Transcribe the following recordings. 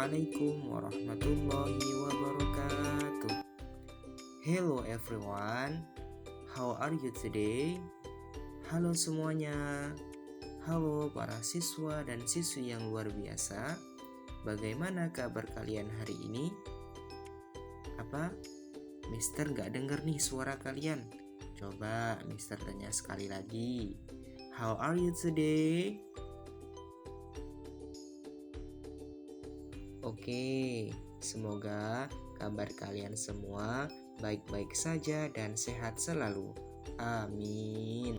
Assalamualaikum warahmatullahi wabarakatuh. Hello everyone, how are you today? Halo semuanya. Halo para siswa dan siswi yang luar biasa. Bagaimana kabar kalian hari ini? Apa? Mister gak denger nih suara kalian. Coba Mister tanya sekali lagi. How are you today? Oke, semoga kabar kalian semua baik-baik saja dan sehat selalu. Amin.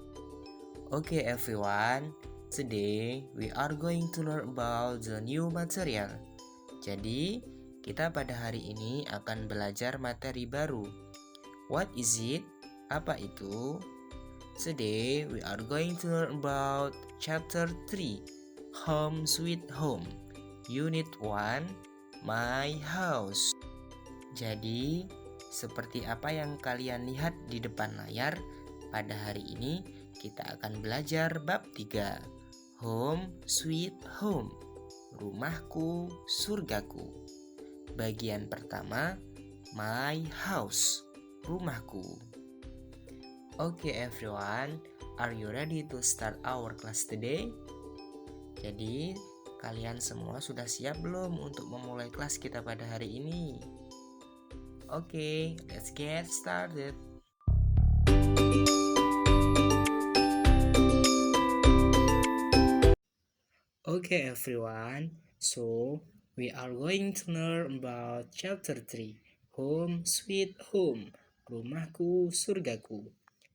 Okay everyone, today we are going to learn about the new material. Jadi, kita pada hari ini akan belajar materi baru. What is it? Apa itu? Today we are going to learn about chapter 3, Home Sweet Home. Unit 1, My House. Jadi, seperti apa yang kalian lihat di depan layar, pada hari ini kita akan belajar bab 3, Home Sweet Home. Rumahku, surgaku. Bagian pertama, My House. Rumahku. Okay everyone, are you ready to start our class today? Jadi, kalian semua sudah siap belum untuk memulai kelas kita pada hari ini? Oke, let's get started. Okay everyone, so we are going to learn about chapter 3, Home Sweet Home. Rumahku, surgaku.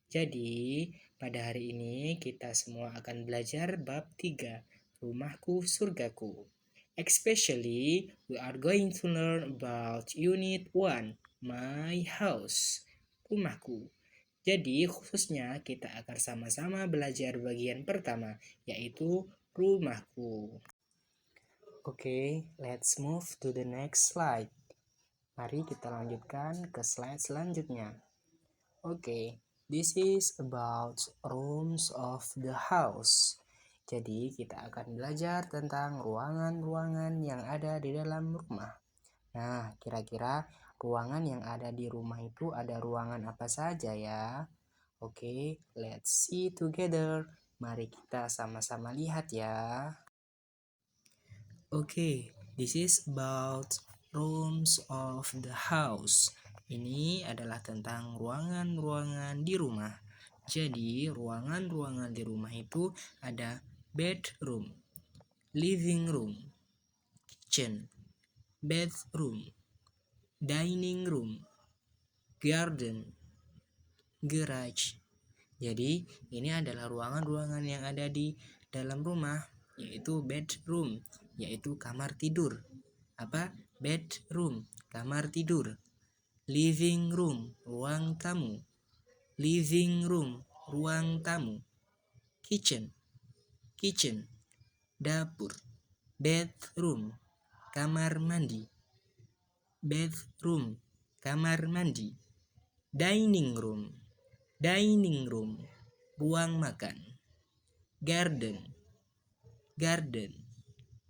Jadi, pada hari ini kita semua akan belajar bab 3, Rumahku, surgaku. Especially, we are going to learn about unit 1, My House, rumahku. Jadi, khususnya kita akan sama-sama belajar bagian pertama, yaitu rumahku. Oke, let's move to the next slide. Mari kita lanjutkan ke slide selanjutnya. Oke, this is about rooms of the house. Jadi kita akan belajar tentang ruangan-ruangan yang ada di dalam rumah. Nah, kira-kira ruangan yang ada di rumah itu ada ruangan apa saja ya? Oke, let's see together. Mari kita sama-sama lihat ya. Oke, this is about rooms of the house. Ini adalah tentang ruangan-ruangan di rumah. Jadi, ruangan-ruangan di rumah itu ada bedroom, living room, kitchen, bathroom, dining room, garden, garage. Jadi, ini adalah ruangan-ruangan yang ada di dalam rumah, yaitu bedroom, yaitu kamar tidur. Apa? Bedroom, kamar tidur. Living room, ruang tamu. Living room, ruang tamu. Kitchen, dapur. Bathroom, kamar mandi. Bathroom, kamar mandi. Dining room, ruang makan. Garden,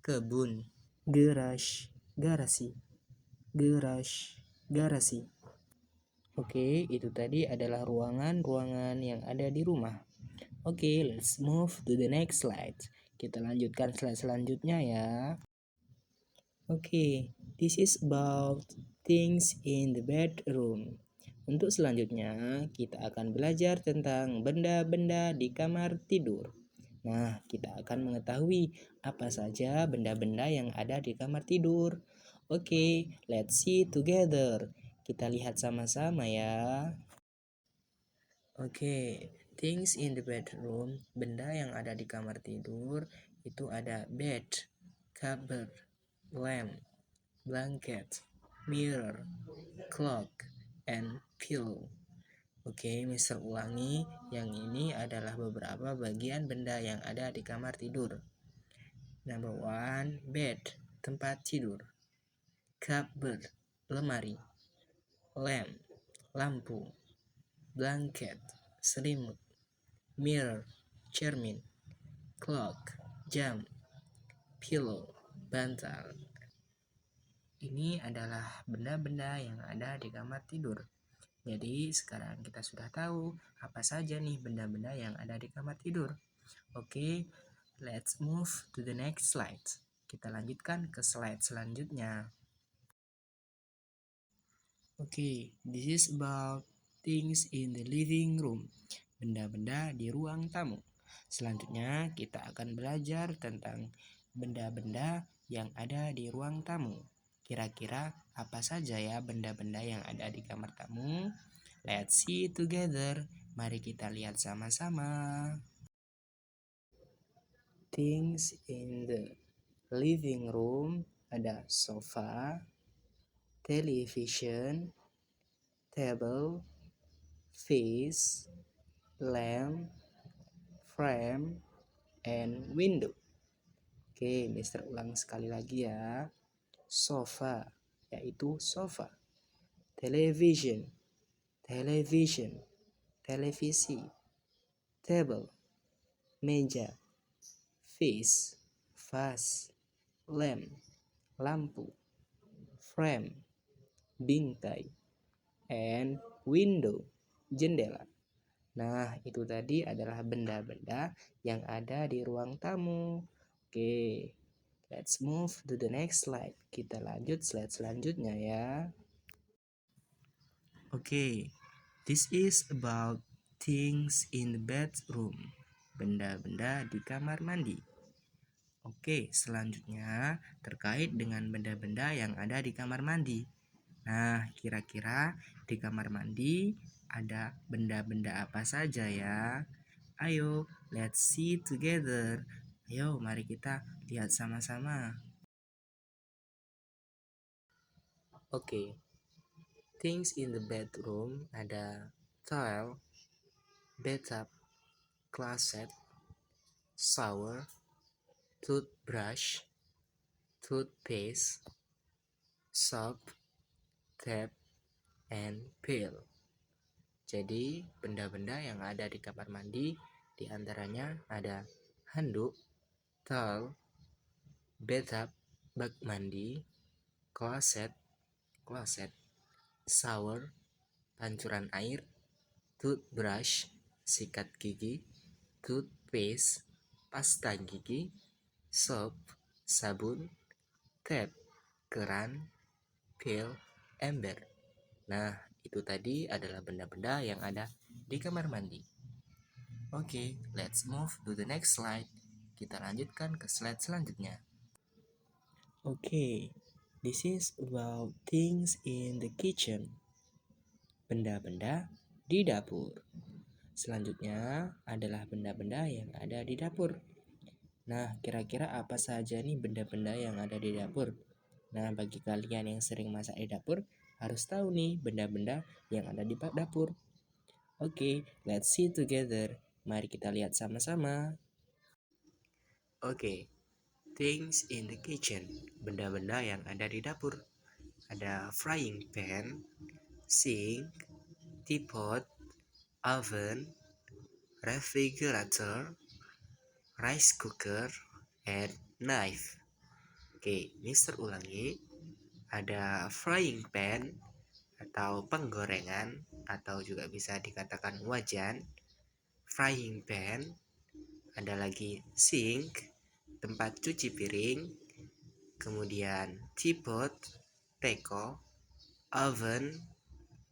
kebun. Garage, garasi. Oke, itu tadi adalah ruangan-ruangan yang ada di rumah. Oke, let's move to the next slide. Kita lanjutkan slide selanjutnya ya. Oke, this is about things in the bedroom. Untuk selanjutnya, kita akan belajar tentang benda-benda di kamar tidur. Nah, kita akan mengetahui apa saja benda-benda yang ada di kamar tidur. Oke, let's see together. Kita lihat sama-sama ya. Oke, things in the bedroom, benda yang ada di kamar tidur itu ada bed, cupboard, lamp, blanket, mirror, clock, and pillow. Oke, Mister ulangi, yang ini adalah beberapa bagian benda yang ada di kamar tidur. Number 1, bed, tempat tidur. Cupboard, lemari. Lamp, lampu. Blanket, selimut. Mirror, cermin. Clock, jam. Pillow, bantal. ini adalah benda-benda yang ada di kamar tidur. Jadi sekarang kita sudah tahu apa saja nih benda-benda yang ada di kamar tidur. Oke, let's move to the next slide. Kita lanjutkan ke slide selanjutnya. Oke, this is about things in the living room. Benda-benda di ruang tamu. Selanjutnya kita akan belajar tentang benda-benda yang ada di ruang tamu. Kira-kira apa saja ya benda-benda yang ada di kamar tamu? Let's see together. Mari kita lihat sama-sama. Things in the living room ada sofa, television, table, vase, lamp, frame, and window. Oke, Mister ulang sekali lagi ya. Sofa, yaitu sofa. Television, television, televisi. Table, meja. Vase, vas. Lamp, lampu. Frame, bingkai. And window, jendela. Nah, itu tadi adalah benda-benda yang ada di ruang tamu. Oke, let's move to the next slide. Kita lanjut slide selanjutnya ya. Oke, this is about things in the bedroom. Benda-benda di kamar mandi. Oke, selanjutnya terkait dengan benda-benda yang ada di kamar mandi. Nah, kira-kira di kamar mandi ada benda-benda apa saja ya? Ayo, let's see together. Ayo, mari kita lihat sama-sama. Oke, things in the bedroom ada tile, bathtub, closet, shower, toothbrush, toothpaste, soap, tap, and pail. Jadi, benda-benda yang ada di kamar mandi diantaranya ada handuk, towel, bathtub, bak mandi, kloset, shower, pancuran air, toothbrush, sikat gigi, toothpaste, pasta gigi, soap, sabun, tap, keran, pail, ember. Nah, itu tadi adalah benda-benda yang ada di kamar mandi. Oke, let's move to the next slide. Kita lanjutkan ke slide selanjutnya. Oke, this is about things in the kitchen. Benda-benda di dapur. Selanjutnya adalah benda-benda yang ada di dapur. Nah, kira-kira apa saja nih benda-benda yang ada di dapur? Nah, bagi kalian yang sering masak di dapur, harus tahu nih benda-benda yang ada di dapur. Oke, let's see together. Mari kita lihat sama-sama. Oke, things in the kitchen. Benda-benda yang ada di dapur. Ada frying pan, sink, teapot, oven, refrigerator, rice cooker, and knife. Oke, Mister ulangi. Ada frying pan atau penggorengan atau juga bisa dikatakan wajan, frying pan, ada lagi sink, tempat cuci piring, kemudian teapot, teko, oven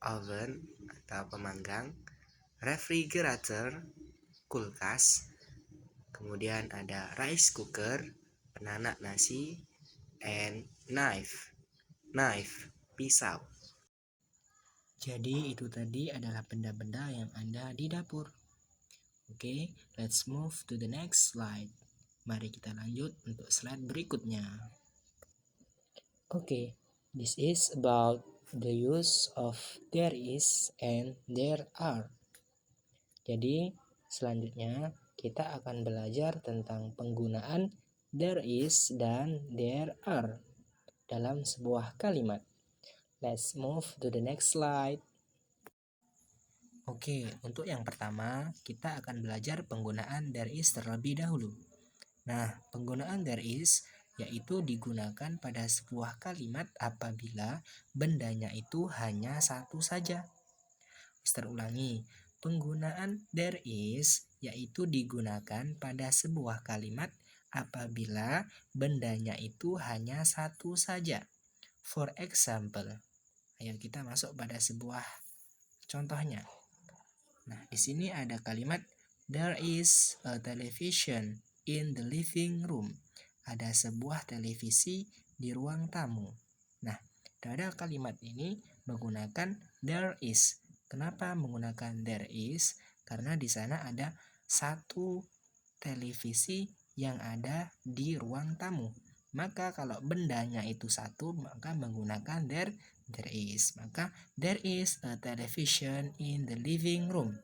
atau pemanggang, refrigerator, kulkas, kemudian ada rice cooker, penanak nasi, and knife, pisau. Jadi itu tadi adalah benda-benda yang ada di dapur. Oke, let's move to the next slide. Mari kita lanjut untuk slide berikutnya. Oke, this is about the use of there is and there are. Jadi, selanjutnya kita akan belajar tentang penggunaan there is dan there are dalam sebuah kalimat. Let's move to the next slide. Oke, untuk yang pertama, kita akan belajar penggunaan there is terlebih dahulu. Nah, penggunaan there is yaitu digunakan pada sebuah kalimat apabila bendanya itu hanya satu saja. Mister ulangi, penggunaan there is yaitu digunakan pada sebuah kalimat apabila bendanya itu hanya satu saja. For example, ayo kita masuk pada sebuah contohnya. Nah, di sini ada kalimat there is a television in the living room. Ada sebuah televisi di ruang tamu. Nah, pada kalimat ini menggunakan there is. Kenapa menggunakan there is? Karena di sana ada satu televisi yang ada di ruang tamu. Maka kalau bendanya itu satu, maka menggunakan there is. Maka there is a television in the living room.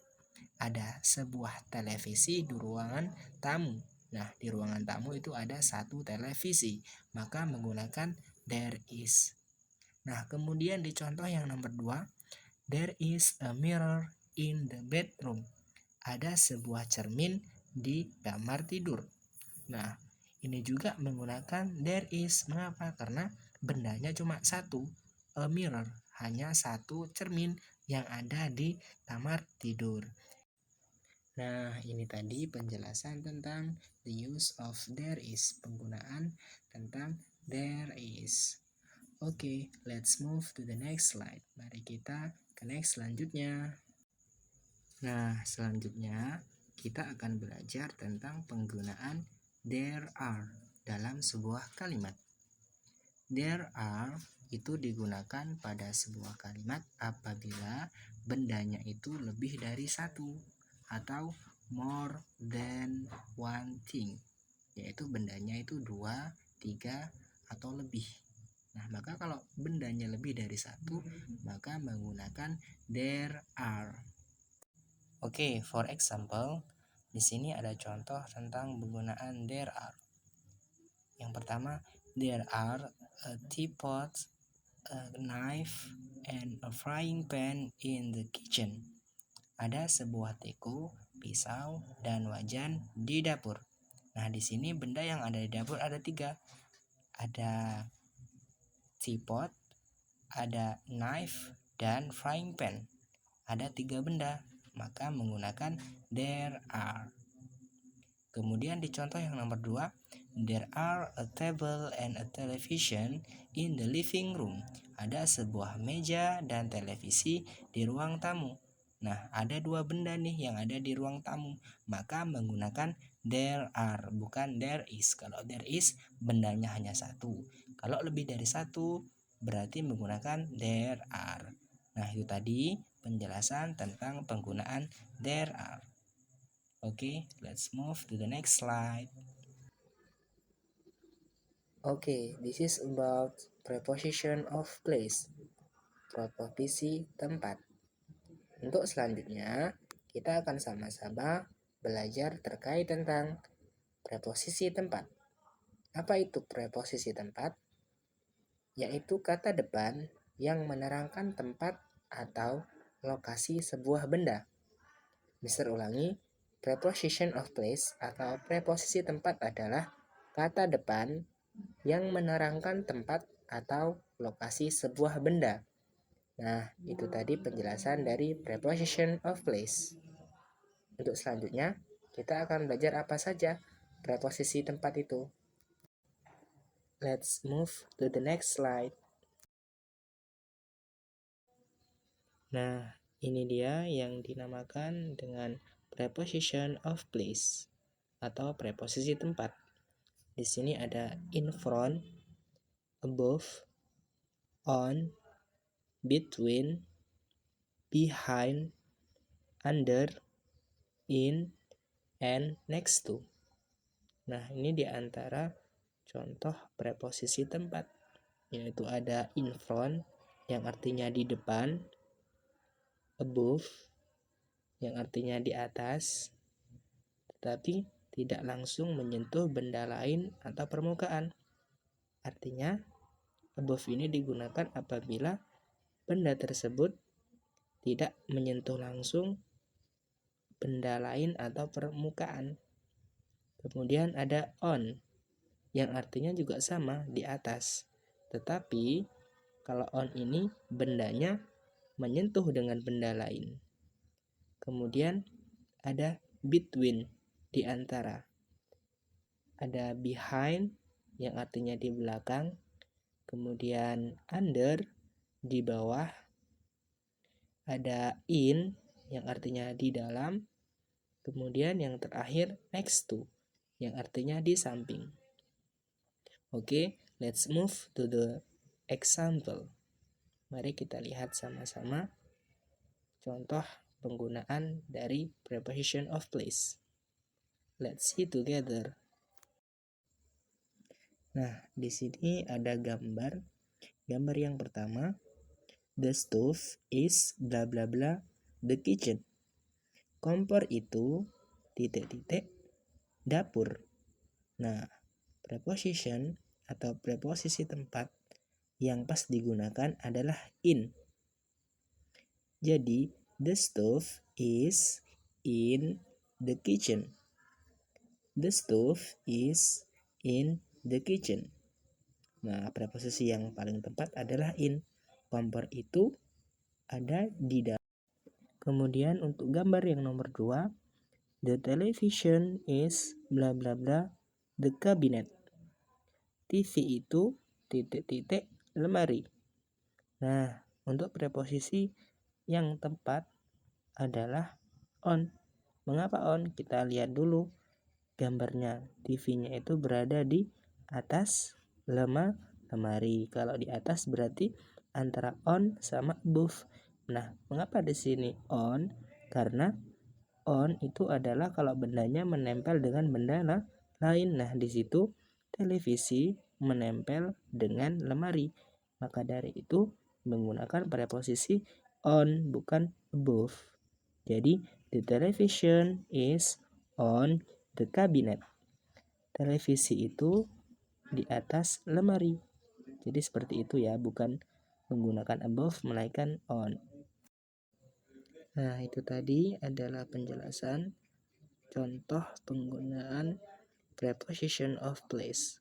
Ada sebuah televisi di ruangan tamu. Nah, di ruangan tamu itu ada satu televisi, maka menggunakan there is. Nah, kemudian di contoh yang nomor 2, there is a mirror in the bedroom. Ada sebuah cermin di kamar tidur. Nah, ini juga menggunakan there is. Mengapa? Karena bendanya cuma satu, a mirror, hanya satu cermin yang ada di kamar tidur. Nah, ini tadi penjelasan tentang the use of there is, penggunaan tentang there is. Oke, let's move to the next slide. Mari kita ke next selanjutnya. Nah, selanjutnya kita akan belajar tentang penggunaan there are dalam sebuah kalimat. There are itu digunakan pada sebuah kalimat apabila bendanya itu lebih dari satu atau more than one thing, yaitu bendanya itu 2, 3, atau lebih. Nah, maka kalau bendanya lebih dari satu, maka menggunakan there are. Oke, for example, di sini ada contoh tentang penggunaan there are. Yang pertama, there are a teapot, a knife, and a frying pan in the kitchen. Ada sebuah teko, pisau, dan wajan di dapur. Nah, di sini benda yang ada di dapur ada 3. Ada teapot, ada knife, dan frying pan. Ada 3 benda, maka menggunakan there are. Kemudian di contoh yang nomor 2, there are a table and a television in the living room. Ada sebuah meja dan televisi di ruang tamu. Nah, ada 2 benda nih yang ada di ruang tamu, maka menggunakan there are, bukan there is. Kalau there is, bendanya hanya satu. Kalau lebih dari satu, berarti menggunakan there are. Nah, itu tadi penjelasan tentang penggunaan there are. Oke, let's move to the next slide. Oke, this is about preposition of place, preposisi tempat. Untuk selanjutnya, kita akan sama-sama belajar terkait tentang preposisi tempat. Apa itu preposisi tempat? Yaitu kata depan yang menerangkan tempat atau lokasi sebuah benda. Mister ulangi, preposition of place atau preposisi tempat adalah kata depan yang menerangkan tempat atau lokasi sebuah benda. Nah, itu tadi penjelasan dari preposition of place. Untuk selanjutnya, kita akan belajar apa saja preposisi tempat itu. Let's move to the next slide. Nah, ini dia yang dinamakan dengan preposition of place atau preposisi tempat. Di sini ada in front, above, on, between, behind, under, in, and next to. Nah, ini diantara contoh preposisi tempat, yaitu ada in front yang artinya di depan, above yang artinya di atas, tetapi tidak langsung menyentuh benda lain atau permukaan. Artinya, above ini digunakan apabila benda tersebut tidak menyentuh langsung benda lain atau permukaan. Kemudian ada on. yang artinya juga sama di atas. Tetapi kalau on ini bendanya menyentuh dengan benda lain. Kemudian ada between, di antara. Ada behind yang artinya di belakang. Kemudian under, di bawah. Ada in yang artinya di dalam. Kemudian yang terakhir next to yang artinya di samping. Oke, let's move to the example. Mari kita lihat sama-sama contoh penggunaan dari preposition of place. Let's see together. Nah, di sini ada gambar. Gambar yang pertama, the stove is bla bla bla the kitchen. Kompor itu titik-titik dapur. Nah, preposition atau preposisi tempat yang pas digunakan adalah in. Jadi, the stove is in the kitchen. The stove is in the kitchen. Nah, preposisi yang paling tepat adalah in. Kompor itu ada di dalam. Kemudian untuk gambar yang nomor 2, the television is bla bla bla the cabinet. TV itu titik-titik lemari. Nah, untuk preposisi yang tepat adalah on. Mengapa on? Kita lihat dulu gambarnya. TV-nya itu berada di atas lemari. Kalau di atas berarti antara on sama above. Nah, mengapa di sini on? Karena on itu adalah kalau bendanya menempel dengan benda lain. Nah, di situ televisi menempel dengan lemari. Maka dari itu menggunakan preposisi on, bukan above. Jadi, the television is on the cabinet. Televisi itu di atas lemari. Jadi seperti itu ya, bukan menggunakan above melainkan on. Nah, itu tadi adalah penjelasan contoh penggunaan preposition of place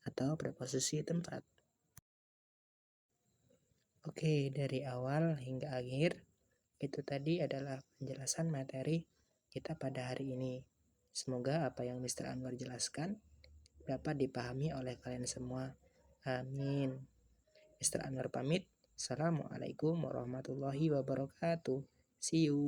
atau preposisi tempat. Oke, dari awal hingga akhir itu tadi adalah penjelasan materi kita pada hari ini. Semoga apa yang Mr. Anwar jelaskan dapat dipahami oleh kalian semua. Amin. Mr. Anwar pamit. Assalamualaikum warahmatullahi wabarakatuh. See you.